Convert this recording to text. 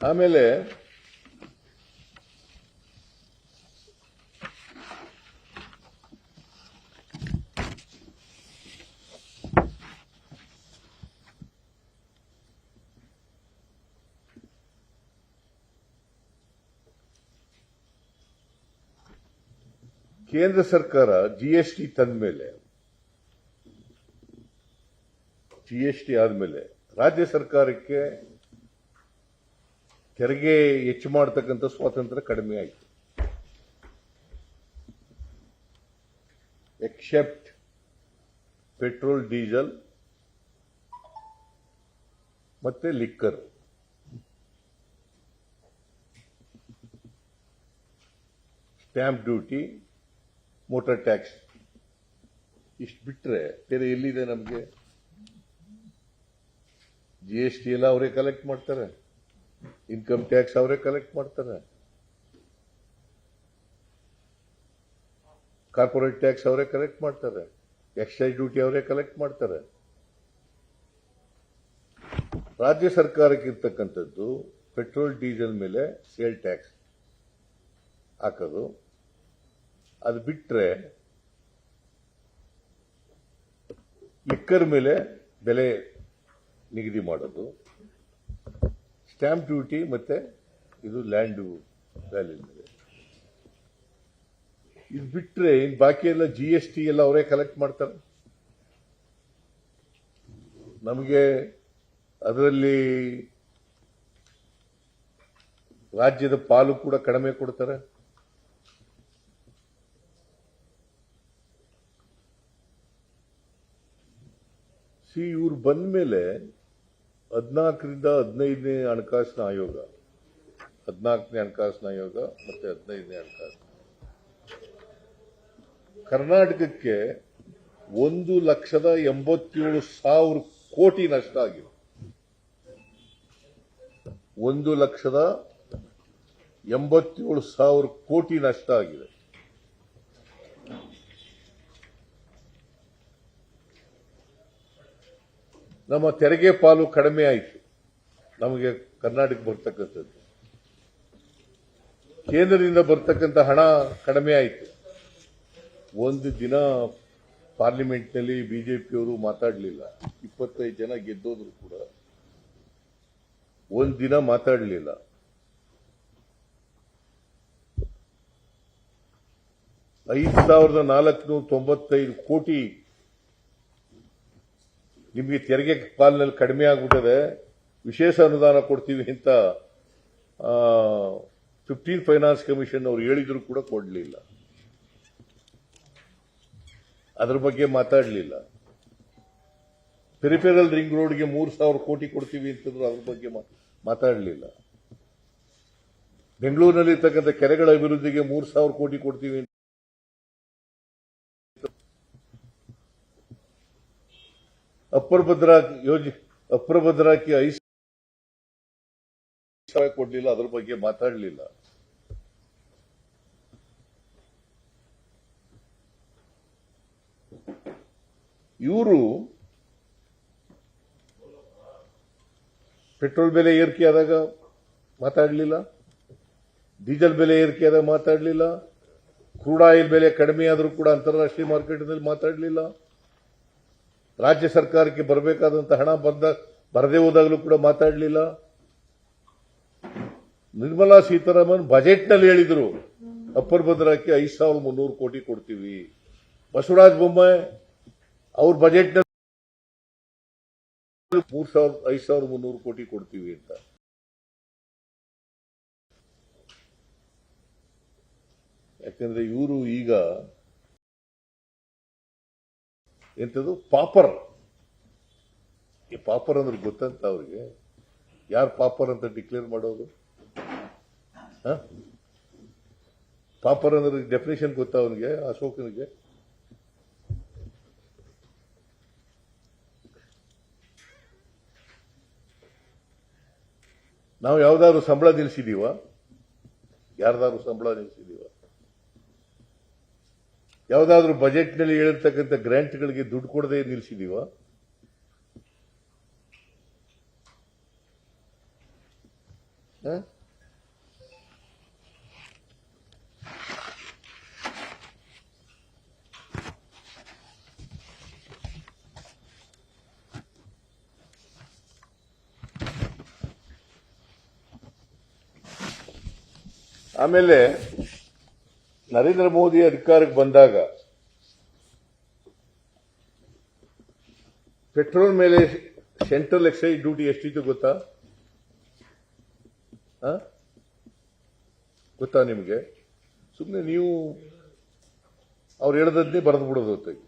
ಆಮೇಲೆ ಕೇಂದ್ರ ಸರ್ಕಾರ ಜಿಎಸ್ಟಿ ತಂದ ಮೇಲೆ ಜಿಎಸ್ಟಿ ಆದ್ಮೇಲೆ ರಾಜ್ಯ ಸರ್ಕಾರಕ್ಕೆ ತೆರಿಗೆ ಹೆಚ್ಚು ಮಾಡತಕ್ಕಂಥ ಸ್ವಾತಂತ್ರ್ಯ ಕಡಿಮೆ ಆಯಿತು. ಎಕ್ಸೆಪ್ಟ್ ಪೆಟ್ರೋಲ್, ಡೀಸೆಲ್ ಮತ್ತೆ liquor. Stamp duty, motor tax ಇಷ್ಟು ಬಿಟ್ರೆ ಬೇರೆ ಎಲ್ಲಿದೆ ನಮಗೆ? ಜಿಎಸ್ಟಿ ಎಲ್ಲ ಅವರೇ ಕಲೆಕ್ಟ್ ಮಾಡ್ತಾರೆ, ಇನ್ಕಮ್ ಟ್ಯಾಕ್ಸ್ ಅವರೇ ಕಲೆಕ್ಟ್ ಮಾಡ್ತಾರೆ, ಕಾರ್ಪೊರೇಟ್ ಟ್ಯಾಕ್ಸ್ ಅವರೇ ಕಲೆಕ್ಟ್ ಮಾಡ್ತಾರೆ, ಎಕ್ಸೈಸ್ ಡ್ಯೂಟಿ ಅವರೇ ಕಲೆಕ್ಟ್ ಮಾಡ್ತಾರೆ. ರಾಜ್ಯ ಸರ್ಕಾರಕ್ಕೆ ಇರ್ತಕ್ಕಂಥದ್ದು ಪೆಟ್ರೋಲ್, ಡೀಸೆಲ್ ಮೇಲೆ ಸೇಲ್ ಟ್ಯಾಕ್ಸ್ ಹಾಕೋದು. ಅದು ಬಿಟ್ರೆ ಲಿಕ್ಕರ್ ಮೇಲೆ ಬೆಲೆ ನಿಗದಿ ಮಾಡೋದು, ಸ್ಟ್ಯಾಂಪ್ ಡ್ಯೂಟಿ ಮತ್ತೆ ಇದು ಲ್ಯಾಂಡ್ ವ್ಯಾಲ್ಯೂ ಮೇಲೆ. ಇದು ಬಿಟ್ರೆ ಇನ್ ಬಾಕಿ ಎಲ್ಲ ಜಿಎಸ್ಟಿ ಎಲ್ಲ ಅವರೇ ಕಲೆಕ್ಟ್ ಮಾಡ್ತಾರೆ. ನಮಗೆ ಅದರಲ್ಲಿ ರಾಜ್ಯದ ಪಾಲು ಕೂಡ ಕಡಿಮೆ ಕೊಡ್ತಾರೆ. ಇವ್ರು ಬಂದ ಮೇಲೆ 14ರಿಂದ 15ನೇ ಹಣಕಾಸಿನ ಆಯೋಗ, 14ನೇ ಹಣಕಾಸಿನ ಆಯೋಗ ಮತ್ತೆ 15ನೇ ಹಣಕಾಸಿನ ಕರ್ನಾಟಕಕ್ಕೆ 1,87,000 ಕೋಟಿ ನಷ್ಟ ಆಗಿದೆ. 1,87,000 ಕೋಟಿ ನಷ್ಟ ಆಗಿದೆ. ನಮ್ಮ ತೆರಿಗೆ ಪಾಲು ಕಡಿಮೆ ಆಯಿತು. ನಮಗೆ ಕರ್ನಾಟಕ ಬರ್ತಕ್ಕಂಥದ್ದು, ಕೇಂದ್ರದಿಂದ ಬರ್ತಕ್ಕಂಥ ಹಣ ಕಡಿಮೆ ಆಯಿತು. ಒಂದು ದಿನ ಪಾರ್ಲಿಮೆಂಟ್ನಲ್ಲಿ ಬಿಜೆಪಿಯವರು ಮಾತಾಡಲಿಲ್ಲ. 25 ಜನ ಗೆದ್ದೋದ್ರು ಕೂಡ ಒಂದು ದಿನ ಮಾತಾಡಲಿಲ್ಲ. $5,495 ಕೋಟಿ ನಿಮಗೆ ತೆರಿಗೆ ಪಾಲಿನಲ್ಲಿ ಕಡಿಮೆ ಆಗ್ಬಿಟ್ಟದೆ, ವಿಶೇಷ ಅನುದಾನ ಕೊಡ್ತೀವಿ ಅಂತ 15 ಫೈನಾನ್ಸ್ ಕಮಿಷನ್ ಅವರು ಹೇಳಿದ್ರು ಕೂಡ ಕೊಡಲಿಲ್ಲ. ಅದರ ಬಗ್ಗೆ ಮಾತಾಡಲಿಲ್ಲ. ಪೆರಿಫೆರಲ್ ರಿಂಗ್ ರೋಡ್ಗೆ 3,000 ಕೋಟಿ ಕೊಡ್ತೀವಿ ಅಂತಂದ್ರು, ಅದ್ರ ಬಗ್ಗೆ ಮಾತಾಡಲಿಲ್ಲ. ಬೆಂಗಳೂರಿನಲ್ಲಿ ಇರ್ತಕ್ಕಂಥ ಕೆರೆಗಳ ಅಭಿವೃದ್ಧಿಗೆ 3,000 ಕೋಟಿ ಕೊಡ್ತೀವಿ. ಅಪ್ಪರ್ ಭದ್ರಾಕ್ಕೆ 5,000 ಕೊಡಲಿಲ್ಲ, ಅದ್ರ ಬಗ್ಗೆ ಮಾತಾಡಲಿಲ್ಲ. ಇವರು ಪೆಟ್ರೋಲ್ ಬೆಲೆ ಏರಿಕೆ ಆದಾಗ ಮಾತಾಡಲಿಲ್ಲ, ಡೀಸೆಲ್ ಬೆಲೆ ಏರಿಕೆ ಆದಾಗ ಮಾತಾಡಲಿಲ್ಲ, ಕ್ರೂಡ್ ಆಯಿಲ್ ಬೆಲೆ ಕಡಿಮೆ ಆದರೂ ಕೂಡ ಅಂತಾರಾಷ್ಟ್ರೀಯ ಮಾರ್ಕೆಟ್ನಲ್ಲಿ ಮಾತಾಡಲಿಲ್ಲ, ರಾಜ್ಯ ಸರ್ಕಾರಕ್ಕೆ ಬರಬೇಕಾದಂತಹ ಹಣ ಬರದೇ ಹೋದಾಗಲೂ ಕೂಡ ಮಾತಾಡಲಿಲ್ಲ. ನಿರ್ಮಲಾ ಸೀತಾರಾಮನ್ ಬಜೆಟ್ನಲ್ಲಿ ಹೇಳಿದ್ರು ಅಪ್ಪರ್ ಭದ್ರಾಕ್ಕೆ 5,300 ಕೋಟಿ ಕೊಡ್ತೀವಿ. ಬಸವರಾಜ ಬೊಮ್ಮಾಯಿ ಅವ್ರ ಬಜೆಟ್ನಲ್ಲಿ 5,300 ಕೋಟಿ ಕೊಡ್ತೀವಿ ಅಂತ. ಯಾಕಂದ್ರೆ ಇವರು ಈಗ ಎಂತದು ಪಾಪರ್. ಈ ಪಾಪರ್ ಅಂದ್ರೆ ಗೊತ್ತಂತ ಅವ್ರಿಗೆ? ಯಾರು ಪಾಪರ್ ಅಂತ ಡಿಕ್ಲೇರ್ ಮಾಡೋದು? ಪಾಪರ್ ಅಂದ್ರೆ ಡೆಫಿನೇಷನ್ ಗೊತ್ತಾ ಅವನಿಗೆ, ಅಶೋಕನಿಗೆ? ನಾವು ಯಾವ್ದಾದ್ರು ಸಂಬಳ ನಿಲ್ಲಿಸಿದೀವ? ಯಾರ್ದಾದ್ರು ಸಂಬಳ ನಿಲ್ಲಿಸಿದೀವ? ಯಾವ್ದಾದ್ರು ಬಜೆಟ್ನಲ್ಲಿ ಹೇಳಿರ್ತಕ್ಕಂಥ ಗ್ರಾಂಟ್ಗಳಿಗೆ ದುಡ್ಡು ಕೊಡದೆ ನಿಲ್ಲಿಸಿದೀವ? ಹ? ಆಮೇಲೆ ನರೇಂದ್ರ ಮೋದಿ ಅಧಿಕಾರಕ್ಕೆ ಬಂದಾಗ ಪೆಟ್ರೋಲ್ ಮೇಲೆ ಸೆಂಟ್ರಲ್ ಎಕ್ಸೈಸ್ ಡ್ಯೂಟಿ ಎಷ್ಟಿತ್ತು ಗೊತ್ತಾ? ಗೊತ್ತಾ ನಿಮಗೆ? ಸುಮ್ಮನೆ ನೀವು ಅವ್ರು ಹೇಳದನ್ನೇ ಬರೆದು ಬಿಡೋದು ಹೊತ್ತಾಗಿ.